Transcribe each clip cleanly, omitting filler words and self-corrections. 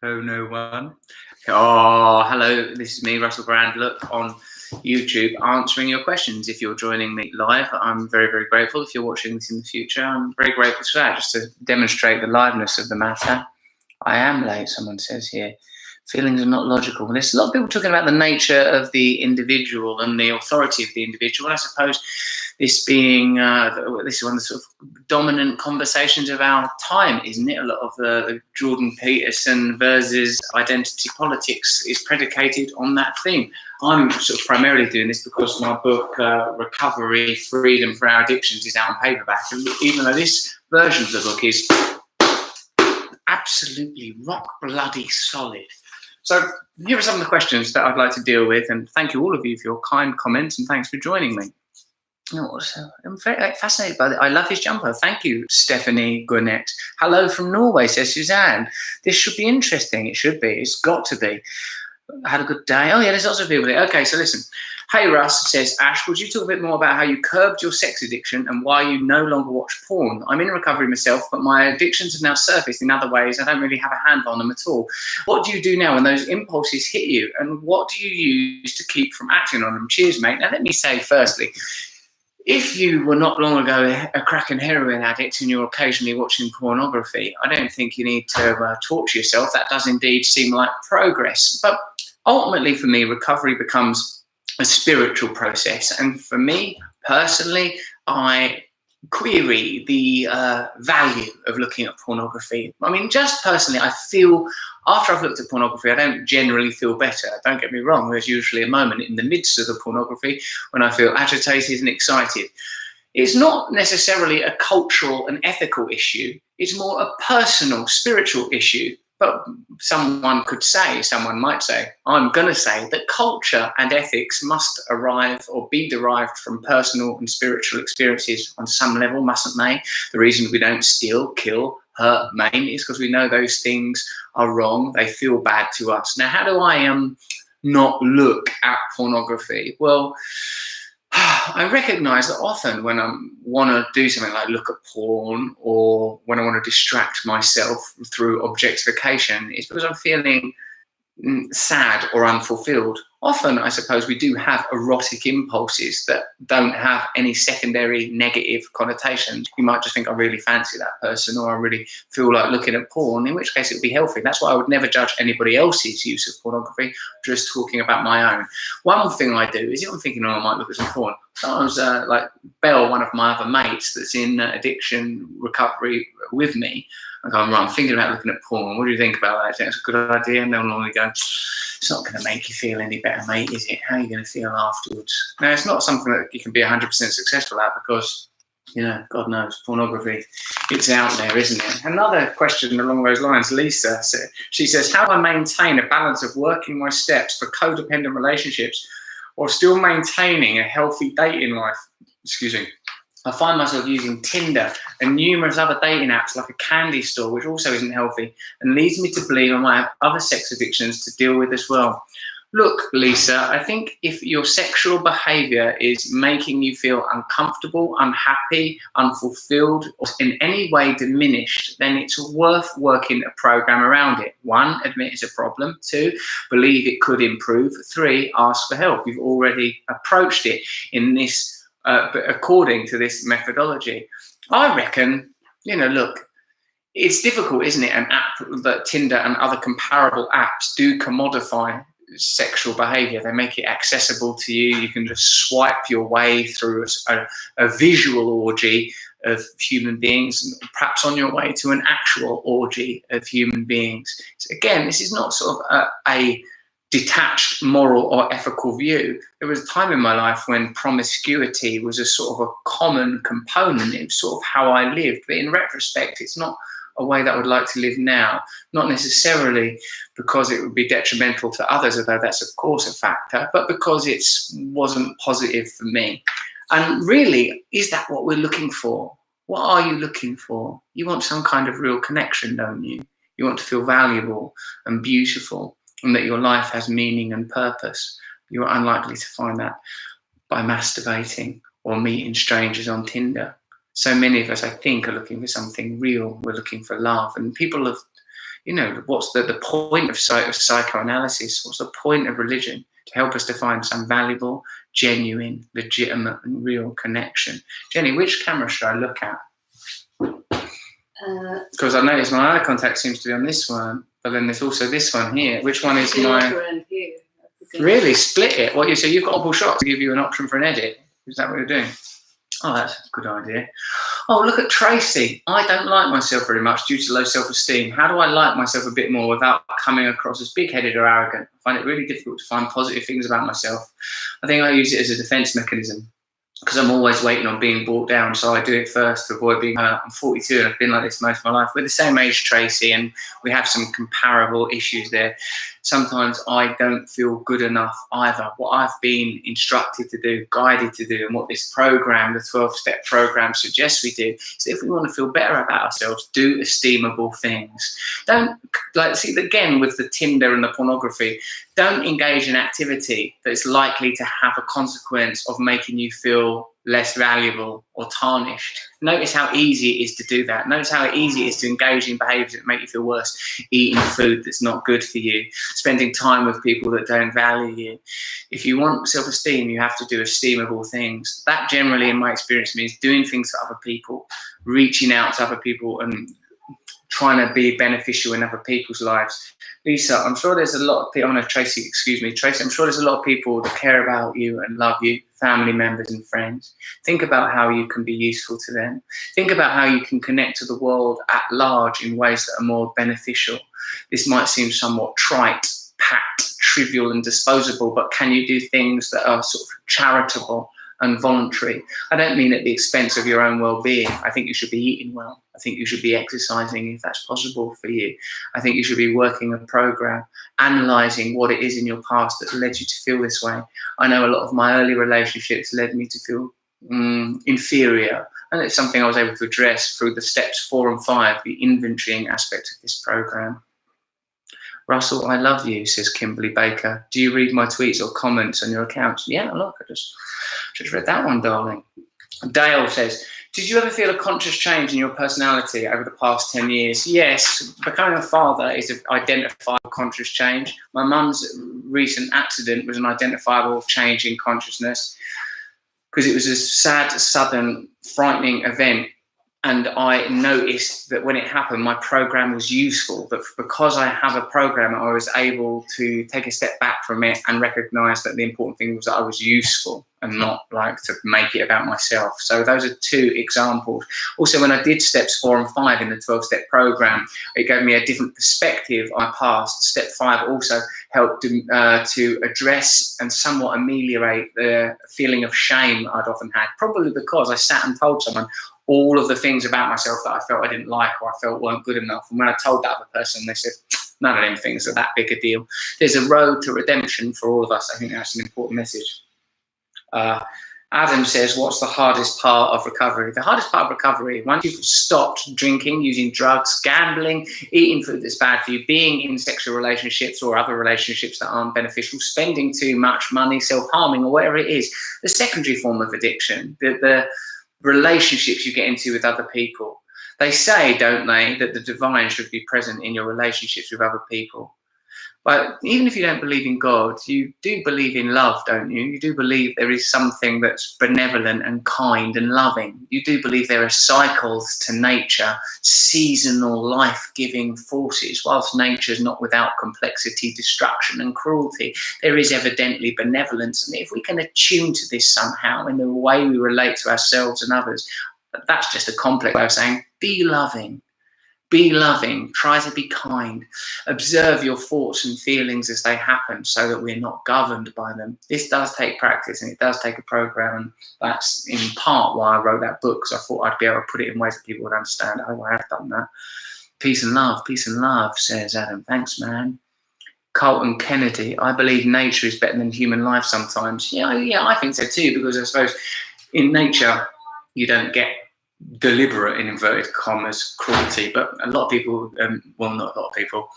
Oh, no one. Oh, hello. This is me, Russell Brand. Look on YouTube, answering your questions. If you're joining me live, I'm very, very grateful. If you're watching this in the future, I'm very grateful for that, just to demonstrate the liveness of the matter. I am late, someone says here. Feelings are not logical. There's a lot of people talking about the nature of the individual and the authority of the individual. And I suppose this being, this is one of the sort of dominant conversations of our time, isn't it? A lot of the Jordan Peterson versus identity politics is predicated on that theme. I'm sort of primarily doing this because my book, Recovery, Freedom for Our Addictions, is out on paperback. And even though this version of the book is absolutely rock bloody solid. So here are some of the questions that I'd like to deal with, and thank you all of you for your kind comments, and thanks for joining me. I'm very fascinated by that. I love his jumper. Thank you, Stephanie Gwinnett. Hello from Norway, says Suzanne. This should be interesting. It should be. It's got to be. I had a good day. Oh yeah, there's lots of people there. Okay, so listen. Hey Russ, says Ash, would you talk a bit more about how you curbed your sex addiction and why you no longer watch porn? I'm in recovery myself, but my addictions have now surfaced in other ways. I don't really have a handle on them at all. What do you do now when those impulses hit you? And what do you use to keep from acting on them? Cheers, mate. Now let me say firstly, if you were not long ago a crack and heroin addict and you're occasionally watching pornography, I don't think you need to torture yourself. That does indeed seem like progress. But ultimately for me, recovery becomes a spiritual process. And for me personally, I query the value of looking at pornography. I mean, just personally, I feel after I've looked at pornography, I don't generally feel better. Don't get me wrong, there's usually a moment in the midst of the pornography when I feel agitated and excited. It's not necessarily a cultural and ethical issue. It's more a personal, spiritual issue. But someone might say, I'm going to say that culture and ethics must arrive or be derived from personal and spiritual experiences on some level, mustn't they? The reason we don't steal, kill, hurt, maim is because we know those things are wrong. They feel bad to us. Now, how do I not look at pornography? Well, I recognise that often when I want to do something like look at porn or when I want to distract myself through objectification, it's because I'm feeling sad or unfulfilled. Often, I suppose, we do have erotic impulses that don't have any secondary negative connotations. You might just think, I really fancy that person, or I really feel like looking at porn, in which case it would be healthy. That's why I would never judge anybody else's use of pornography, just talking about my own. One thing I do is, if I'm thinking, I might look at some porn, sometimes like Belle, one of my other mates that's in addiction recovery with me, I'm thinking about looking at porn. What do you think about that? I think it's a good idea. And they'll normally go, it's not going to make you feel any better, mate, is it? How are you going to feel afterwards? Now, it's not something that you can be 100% successful at because, God knows, pornography, it's out there, isn't it? Another question along those lines, Lisa, she says, how do I maintain a balance of working my steps for codependent relationships while still maintaining a healthy dating life? Excuse me. I find myself using Tinder and numerous other dating apps like a candy store, which also isn't healthy and leads me to believe I might have other sex addictions to deal with as well. Look, Lisa, I think if your sexual behaviour is making you feel uncomfortable, unhappy, unfulfilled, or in any way diminished, then it's worth working a program around it. 1, admit it's a problem. 2, believe it could improve. 3, ask for help. You've already approached it in this according to this methodology. I reckon, look, it's difficult, isn't it? An app that Tinder and other comparable apps do commodify sexual behavior. They make it accessible to you. You can just swipe your way through a visual orgy of human beings, perhaps on your way to an actual orgy of human beings. So again, this is not sort of a detached moral or ethical view. There was a time in my life when promiscuity was a sort of a common component. It was sort of how I lived. But in retrospect, it's not a way that I would like to live now. Not necessarily because it would be detrimental to others, although that's of course a factor, but because it wasn't positive for me. And really, is that what we're looking for? What are you looking for? You want some kind of real connection, don't you? You want to feel valuable and beautiful, and that your life has meaning and purpose. You're unlikely to find that by masturbating or meeting strangers on Tinder. So many of us, I think, are looking for something real. We're looking for love. And people have You know, what's the point of psychoanalysis? What's the point of religion? To help us to find some valuable, genuine, legitimate, and real connection. Jenny, which camera should I look at? Because I notice my eye contact seems to be on this one, but then there's also this one here. Which one is my? Really, split it. What you say? You've got opal shot to give you an option for an edit. Is that what you're doing? Oh, that's a good idea. Oh, look at Tracy. I don't like myself very much due to low self-esteem. How do I like myself a bit more without coming across as big-headed or arrogant? I find it really difficult to find positive things about myself. I think I use it as a defense mechanism because I'm always waiting on being brought down, so I do it first to avoid being hurt. I'm 42 and I've been like this most of my life. We're the same age, Tracy, and we have some comparable issues there. Sometimes I don't feel good enough either. What I've been instructed to do, guided to do, and what this program, the 12-step program, suggests we do, is if we want to feel better about ourselves, do esteemable things. Don't, like, see, again, with the Tinder and the pornography, don't engage in activity that's likely to have a consequence of making you feel less valuable or tarnished. Notice how easy it is to do that. Notice how easy it is to engage in behaviours that make you feel worse. Eating food that's not good for you. Spending time with people that don't value you. If you want self-esteem, you have to do esteemable things. That generally, in my experience, means doing things for other people, reaching out to other people and trying to be beneficial in other people's lives. Lisa, I'm sure there's a lot of people, Tracy, excuse me, Tracy, I'm sure there's a lot of people that care about you and love you, family members and friends. Think about how you can be useful to them. Think about how you can connect to the world at large in ways that are more beneficial. This might seem somewhat trite, pat, trivial and disposable, but can you do things that are sort of charitable and voluntary? I don't mean at the expense of your own well-being. I think you should be eating well. I think you should be exercising if that's possible for you. I think you should be working a program, analysing what it is in your past that led you to feel this way. I know a lot of my early relationships led me to feel inferior, and it's something I was able to address through the steps 4 and 5, the inventorying aspect of this program. Russell, I love you, says Kimberly Baker. Do you read my tweets or comments on your accounts? Yeah, look, I just read that one, darling. Dale says, did you ever feel a conscious change in your personality over the past 10 years? Yes, becoming a father is an identifiable conscious change. My mum's recent accident was an identifiable change in consciousness because it was a sad, sudden, frightening event. And I noticed that when it happened, my program was useful. But because I have a program, I was able to take a step back from it and recognize that the important thing was that I was useful and not like to make it about myself. So those are 2 examples. Also, when I did steps 4 and 5 in the 12-step program, it gave me a different perspective on my past. Step 5 also helped to address and somewhat ameliorate the feeling of shame I'd often had, probably because I sat and told someone all of the things about myself that I felt I didn't like or I felt weren't good enough. And when I told that other person, they said, none of them things are that big a deal. There's a road to redemption for all of us. I think that's an important message. Adam says, what's the hardest part of recovery? The hardest part of recovery, once you've stopped drinking, using drugs, gambling, eating food that's bad for you, being in sexual relationships or other relationships that aren't beneficial, spending too much money, self-harming or whatever it is, the secondary form of addiction, the relationships you get into with other people. They say, don't they, that the divine should be present in your relationships with other people. But even if you don't believe in God, you do believe in love, don't you? You do believe there is something that's benevolent and kind and loving. You do believe there are cycles to nature, seasonal life-giving forces. Whilst nature is not without complexity, destruction and cruelty, there is evidently benevolence. And if we can attune to this somehow in the way we relate to ourselves and others, that's just a complex way of saying, be loving. Be loving, try to be kind, observe your thoughts and feelings as they happen so that we're not governed by them. This does take practice and it does take a program, and that's in part why I wrote that book, because I thought I'd be able to put it in ways that people would understand. Oh, I have done that. Peace and love, says Adam. Thanks, man. Carlton Kennedy, I believe nature is better than human life sometimes. Yeah, I think so too, because I suppose in nature you don't get deliberate, in inverted commas, cruelty, but a lot of people, well, not a lot of people,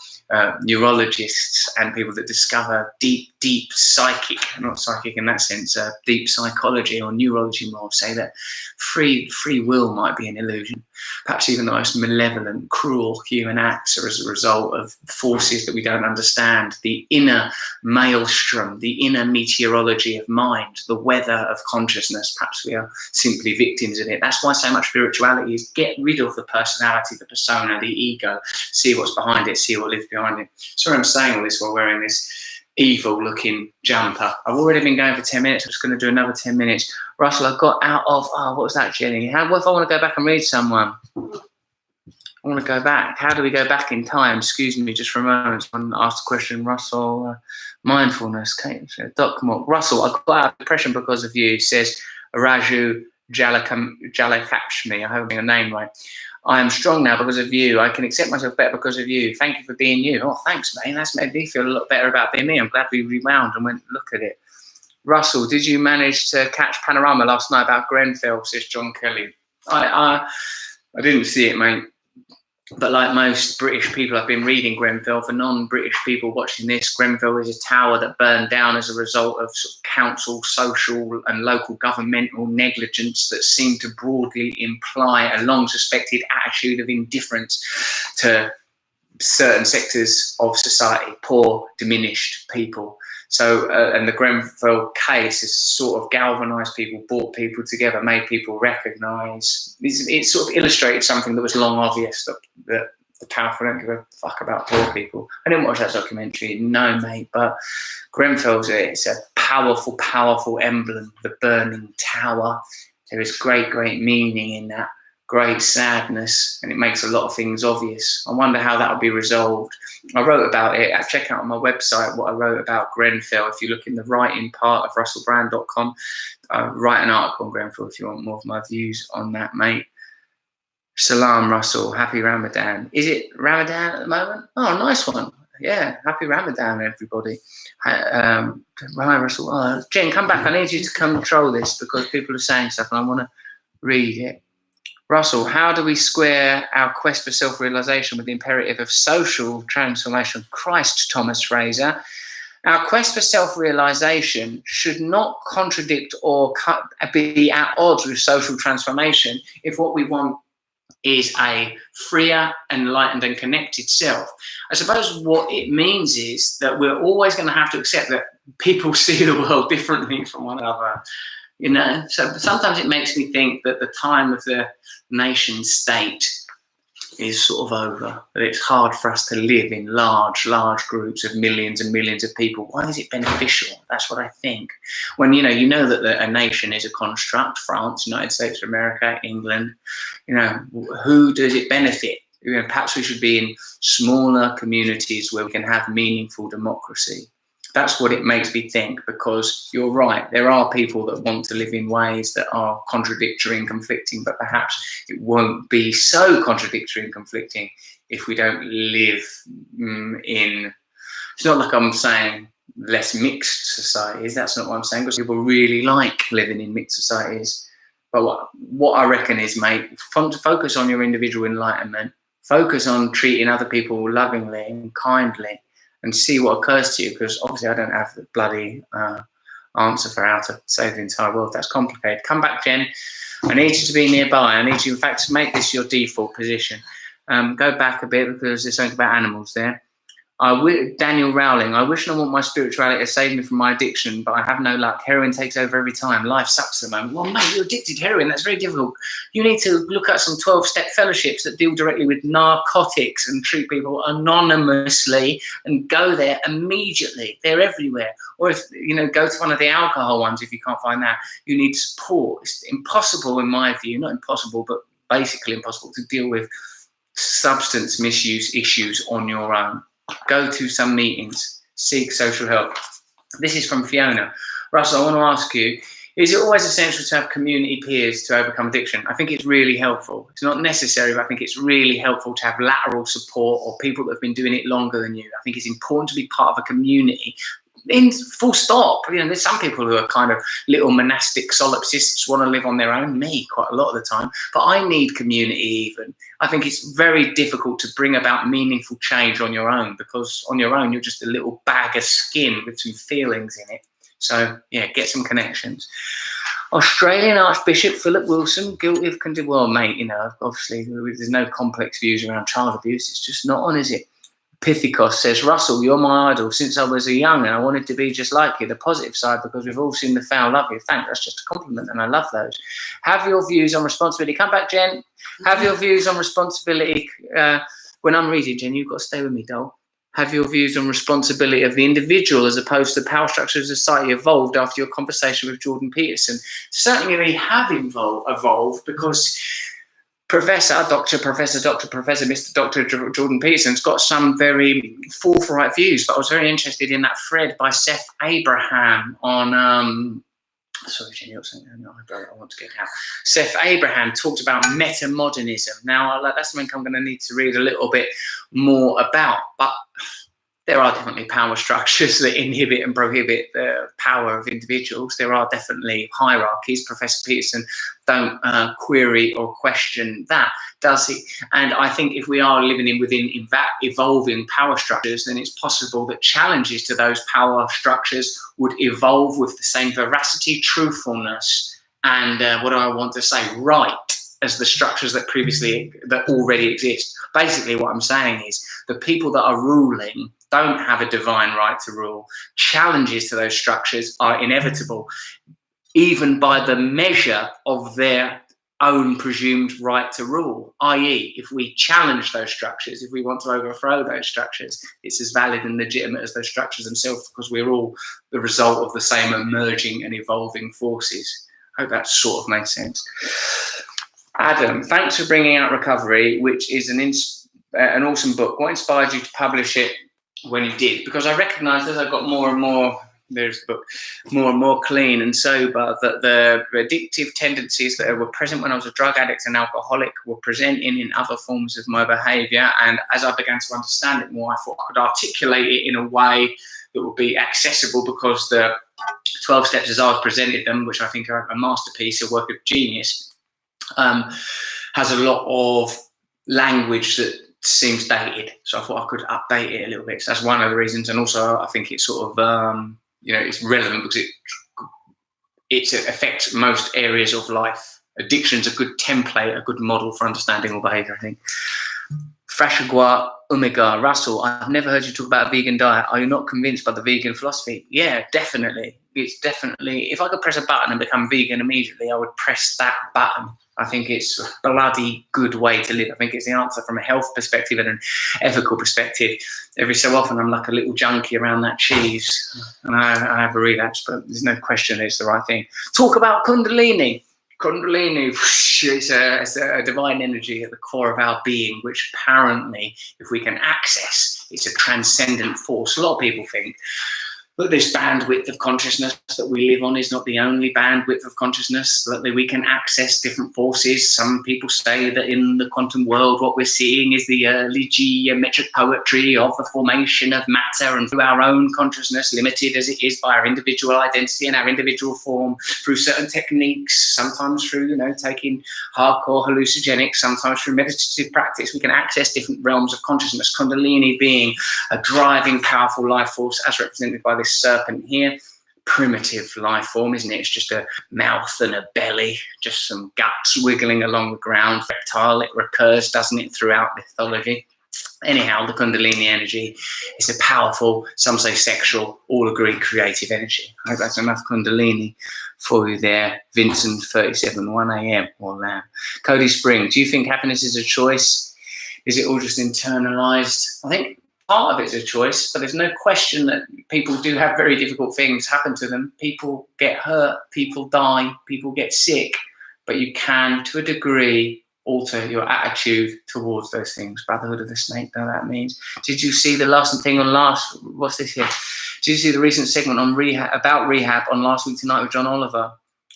neurologists and people that discover deep deep psychic, not psychic in that sense, deep psychology or neurology more, say that free will might be an illusion. Perhaps even the most malevolent, cruel human acts are as a result of forces that we don't understand, the inner maelstrom, the inner meteorology of mind, the weather of consciousness. Perhaps we are simply victims of it. That's why so much spirituality is get rid of the personality, the persona, the ego, see what's behind it, see what lives behind it. Sorry I'm saying all this while wearing this evil looking jumper. I've already been going for 10 minutes. I'm just going to do another 10 minutes. Russell, I got out of, what was that, Jenny? What if I want to go back and read someone? I want to go back. How do we go back in time? Excuse me, just for a moment. I asked a question, Russell. Mindfulness. Doc Mock. Russell, I got out of depression because of you, says Raju Jalakashmi. I hope I'm getting your name right. I am strong now because of you. I can accept myself better because of you. Thank you for being you. Oh, thanks, mate. That's made me feel a lot better about being me. I'm glad we rewound and went look at it. Russell, did you manage to catch Panorama last night about Grenfell, says John Kelly. I didn't see it, mate. But like most British people, I've been reading Grenfell. For non-British people watching this, Grenfell is a tower that burned down as a result of sort of council, social and local governmental negligence that seemed to broadly imply a long-suspected attitude of indifference to certain sectors of society, poor, diminished people. So, and the Grenfell case has sort of galvanised people, brought people together, made people recognise. It sort of illustrated something that was long obvious, that the powerful don't give a fuck about poor people. I didn't watch that documentary, no, mate, but Grenfell's it's a powerful, powerful emblem, the burning tower. There is great, great meaning in that, great sadness, and it makes a lot of things obvious. I wonder how that will be resolved. I wrote about it. Check out on my website what I wrote about Grenfell. If you look in the writing part of russellbrand.com, write an article on Grenfell if you want more of my views on that, mate. Salam, Russell. Happy Ramadan. Is it Ramadan at the moment? Oh, nice one. Yeah, happy Ramadan, everybody. Right, Russell. Jen, come back. I need you to control this because people are saying stuff and I want to read it. Russell, how do we square our quest for self-realization with the imperative of social transformation? Christ, Thomas Fraser. Our quest for self-realization should not contradict or be at odds with social transformation if what we want is a freer, enlightened and connected self. I suppose what it means is that we're always going to have to accept that people see the world differently from one another. You know, so sometimes it makes me think that the time of the nation state is sort of over, that it's hard for us to live in large groups of millions and millions of people. Why is it beneficial? That's what I think. When, you know that a nation is a construct, France, United States of America, England, who does it benefit? Perhaps we should be in smaller communities where we can have meaningful democracy. That's what it makes me think, because you're right. There are people that want to live in ways that are contradictory and conflicting, but perhaps it won't be so contradictory and conflicting if we don't live in, it's not like I'm saying less mixed societies. That's not what I'm saying, because people really like living in mixed societies. But what I reckon is, mate, focus on your individual enlightenment, focus on treating other people lovingly and kindly, and see what occurs to you, because obviously I don't have the bloody answer for how to save the entire world. That's complicated. Come back, Jen. I need you to be nearby. I need you, in fact, to make this your default position. Go back a bit, because there's something about animals there. Daniel Rowling, I wish and I want my spirituality to save me from my addiction, but I have no luck. Heroin takes over every time. Life sucks at the moment. Well, mate, you're addicted to heroin. That's very difficult. You need to look at some 12-step fellowships that deal directly with narcotics and treat people anonymously, and go there immediately. They're everywhere. Or if, go to one of the alcohol ones if you can't find that. You need support. It's impossible, in my view, not impossible, but basically impossible to deal with substance misuse issues on your own. Go to some meetings, seek social help. This is from Fiona. Russell, I want to ask you, is it always essential to have community peers to overcome addiction? I think it's really helpful. It's not necessary, but I think it's really helpful to have lateral support or people that have been doing it longer than you. I think it's important to be part of a community. in full stop. There's some people who are kind of little monastic solipsists, want to live on their own, me quite a lot of the time, but I need community even. I think it's very difficult to bring about meaningful change on your own, because on your own, you're just a little bag of skin with some feelings in it. So yeah, get some connections. Australian Archbishop Philip Wilson, guilty of well, mate, obviously there's no complex views around child abuse. It's just not on, is it? Pithikos says, Russell, you're my idol since I was a young and I wanted to be just like you. The positive side, because we've all seen the foul love you. Thanks, that's just a compliment and I love those. Have your views on responsibility. Come back, Jen. Have your views on responsibility. When I'm reading, Jen, you've got to stay with me, doll. Have your views on responsibility of the individual as opposed to the power structure of society evolved after your conversation with Jordan Peterson. Certainly they have evolved because Professor Mr. Dr. Jordan Peterson's got some very forthright views, but I was very interested in that thread by Seth Abraham on, sorry, Jenny, I want to get out. Seth Abraham talked about metamodernism. Now, that's something I'm going to need to read a little bit more about, but there are definitely power structures that inhibit and prohibit the power of individuals. There are definitely hierarchies. Professor Peterson don't query or question that, does he? And I think if we are living within evolving power structures, then it's possible that challenges to those power structures would evolve with the same veracity, truthfulness, and what do I want to say, right, as the structures that already exist. Basically what I'm saying is the people that are ruling don't have a divine right to rule. Challenges to those structures are inevitable, even by the measure of their own presumed right to rule, i.e. if we challenge those structures, if we want to overthrow those structures, it's as valid and legitimate as those structures themselves, because we're all the result of the same emerging and evolving forces. I hope that sort of made sense. Adam, thanks for bringing out Recovery, which is an awesome book. What inspired you to publish it when you did? Because I recognised as I got more and more, there's the book, more and more clean and sober, that the addictive tendencies that were present when I was a drug addict and alcoholic were presenting in other forms of my behaviour. And as I began to understand it more, I thought I could articulate it in a way that would be accessible, because the 12 steps as I've presented them, which I think are a masterpiece, a work of genius, has a lot of language that seems dated. So I thought I could update it a little bit. So that's one of the reasons. And also I think it's sort of, it's relevant because it affects most areas of life. Addiction's a good template, a good model for understanding all behaviour, I think. Frashagua Omega, Russell, I've never heard you talk about a vegan diet. Are you not convinced by the vegan philosophy? Yeah, definitely. It's definitely, if I could press a button and become vegan immediately, I would press that button. I think it's a bloody good way to live. I think it's the answer from a health perspective and an ethical perspective. Every so often I'm like a little junkie around that cheese and I have a relapse, but there's no question it's the right thing. Talk about Kundalini. Kundalini, it's a divine energy at the core of our being, which apparently, if we can access, it's a transcendent force. A lot of people think that this bandwidth of consciousness that we live on is not the only bandwidth of consciousness, that we can access different forces. Some people say that in the quantum world, what we're seeing is the early geometric poetry of the formation of matter, and through our own consciousness, limited as it is by our individual identity and our individual form, through certain techniques, sometimes through, taking hardcore hallucinogenics, sometimes through meditative practice, we can access different realms of consciousness. Kundalini being a driving, powerful life force, as represented by this serpent here. Primitive life form, isn't it? It's just a mouth and a belly, just some guts wiggling along the ground. Reptile, it recurs, doesn't it, throughout mythology? Anyhow, the Kundalini energy is a powerful, some say sexual, all agree creative energy. I hope that's enough Kundalini for you there. Vincent 37, 1 a.m. or lamb. Cody Spring, do you think happiness is a choice? Is it all just internalized? I think part of it's a choice, but there's no question that people do have very difficult things happen to them. People get hurt, people die, people get sick, but you can, to a degree, alter your attitude towards those things. Brotherhood of the Snake, that means. Did you see the last thing on what's this here? Did you see the recent segment on rehab on Last Week Tonight with John Oliver?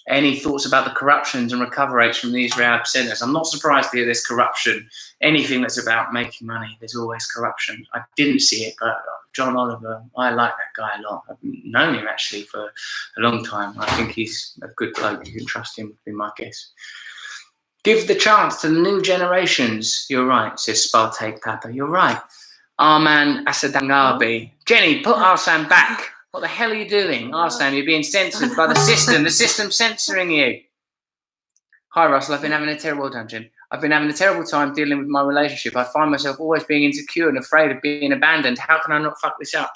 Any thoughts about the corruptions and recovery rates from these rehab centres? I'm not surprised to hear there's corruption. Anything that's about making money, there's always corruption. I didn't see it, but John Oliver. I like that guy a lot. I've known him actually for a long time. I think he's a good bloke. You can trust him, would be my guess. Give the chance to the new generations. You're right, says Spartake Papa. You're right. Arman Asadangabi. Jenny, put Arsam back. What the hell are you doing? Arsam, you're being censored by the system. The system's censoring you. Hi, Russell. I've been having a terrible time dealing with my relationship. I find myself always being insecure and afraid of being abandoned. How can I not fuck this up?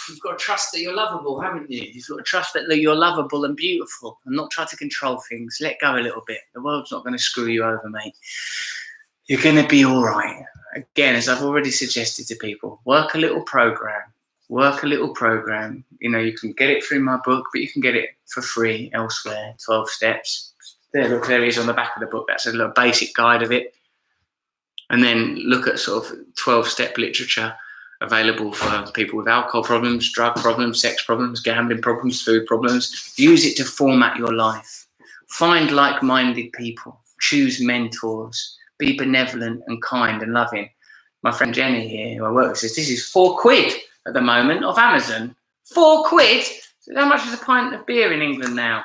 You've got to trust that you're lovable, haven't you? You've got to trust that you're lovable and beautiful and not try to control things. Let go a little bit. The world's not going to screw you over, mate. You're going to be all right. Again, as I've already suggested to people, work a little program. You know, you can get it through my book, but you can get it for free elsewhere. 12 steps. There it is on the back of the book. That's a little basic guide of it. And then look at sort of 12-step literature available for people with alcohol problems, drug problems, sex problems, gambling problems, food problems. Use it to format your life. Find like-minded people. Choose mentors. Be benevolent and kind and loving. My friend Jenny here, who I work with, says this is £4 at the moment off Amazon. £4? So how much is a pint of beer in England now?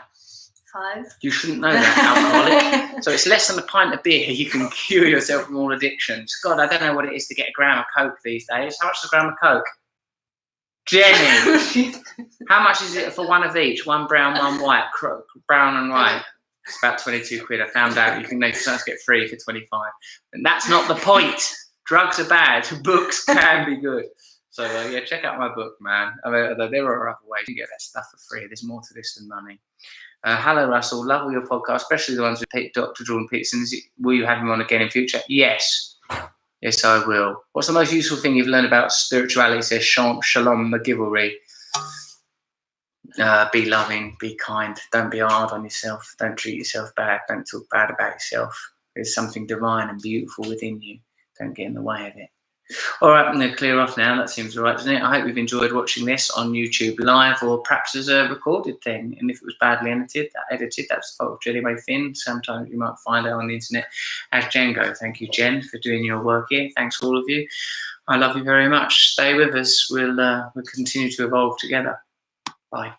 5. You shouldn't know that, alcoholic. So it's less than a pint of beer. You can cure yourself from all addictions. God, I don't know what it is to get a gram of Coke these days. How much is a gram of Coke? Jenny, how much is it for one of each? One brown, one white, brown and white. It's about £22. I found out you can get free for 25. And that's not the point. Drugs are bad. Books can be good. So yeah, check out my book, man. I mean, there are other ways you get that stuff for free. There's more to this than money. Hello, Russell. Love all your podcasts, especially the ones with Dr. Jordan Peterson. Will you have him on again in future? Yes. Yes, I will. What's the most useful thing you've learned about spirituality? Says Shalom McGivelry. Be loving, be kind. Don't be hard on yourself. Don't treat yourself bad. Don't talk bad about yourself. There's something divine and beautiful within you. Don't get in the way of it. All right, I'm going to clear off now. That seems all right, doesn't it? I hope you've enjoyed watching this on YouTube live or perhaps as a recorded thing. And if it was badly edited, that's the fault of Jenny May Finn. Sometimes you might find out on the internet as Django. Thank you, Jen, for doing your work here. Thanks all of you. I love you very much. Stay with us. We'll continue to evolve together. Bye.